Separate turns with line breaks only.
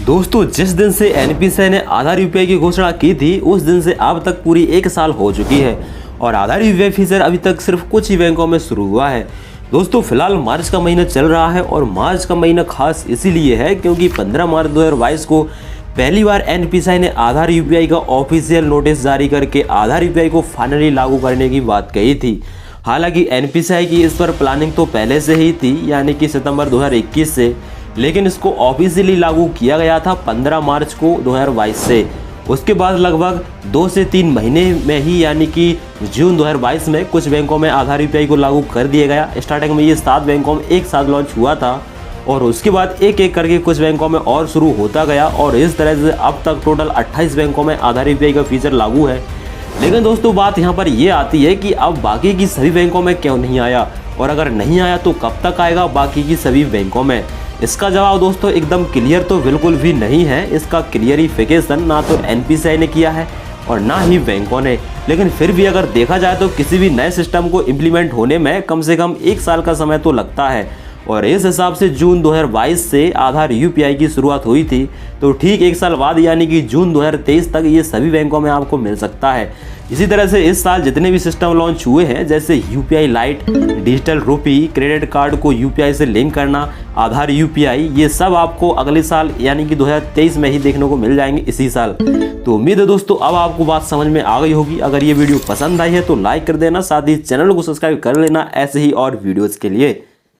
दोस्तों जिस दिन से एनपीसीआई ने आधार यूपीआई की घोषणा की थी उस दिन से अब तक पूरी 1 साल हो चुकी है और आधार यूपीआई फीचर अभी तक सिर्फ कुछ ही बैंकों में शुरू हुआ है। दोस्तों फिलहाल मार्च का महीना चल रहा है और मार्च का महीना खास इसीलिए है क्योंकि 15 मार्च 2022 को पहली बार एनपीसीआई ने आधार यूपीआई का ऑफिशियल नोटिस जारी करके आधार यूपीआई को फाइनली लागू करने की बात कही थी। हालांकि एनपीसीआई की इस पर प्लानिंग तो पहले से ही थी यानी कि सितंबर 2021 से, लेकिन इसको ऑफिशियली लागू किया गया था 15 मार्च को 2022 से। उसके बाद लगभग 2 से 3 महीने में ही यानी कि जून 2022 में कुछ बैंकों में आधार यूपीआई को लागू कर दिया गया। स्टार्टिंग में ये 7 बैंकों में एक साथ लॉन्च हुआ था और उसके बाद एक एक करके कुछ बैंकों में और शुरू होता गया और इस तरह से अब तक टोटल 28 बैंकों में आधार यूपीआई का फीचर लागू है। लेकिन दोस्तों बात यहाँ पर ये आती है कि अब बाकी की सभी बैंकों में क्यों नहीं आया और अगर नहीं आया तो कब तक आएगा बाकी की सभी बैंकों में। इसका जवाब दोस्तों एकदम क्लियर तो बिल्कुल भी नहीं है। इसका क्लियरिफिकेशन ना तो एनपीसीआई ने किया है और ना ही बैंकों ने। लेकिन फिर भी अगर देखा जाए तो किसी भी नए सिस्टम को इम्प्लीमेंट होने में कम से कम 1 साल का समय तो लगता है और इस हिसाब से जून 2022 से आधार यूपीआई की शुरुआत हुई थी तो ठीक 1 साल बाद यानी कि जून 2023 तक ये सभी बैंकों में आपको मिल सकता है। इसी तरह से इस साल जितने भी सिस्टम लॉन्च हुए हैं जैसे UPI light, digital rupee, credit card को यूपीआई से लिंक करना, आधार यूपीआई, ये सब आपको अगले साल यानी कि 2023 में ही देखने को मिल जाएंगे इसी साल। तो उम्मीद है दोस्तों अब आपको बात समझ में आ गई होगी। अगर ये वीडियो पसंद आई है तो लाइक कर देना, साथ ही चैनल को सब्सक्राइब कर लेना ऐसे ही और वीडियोज़ के लिए।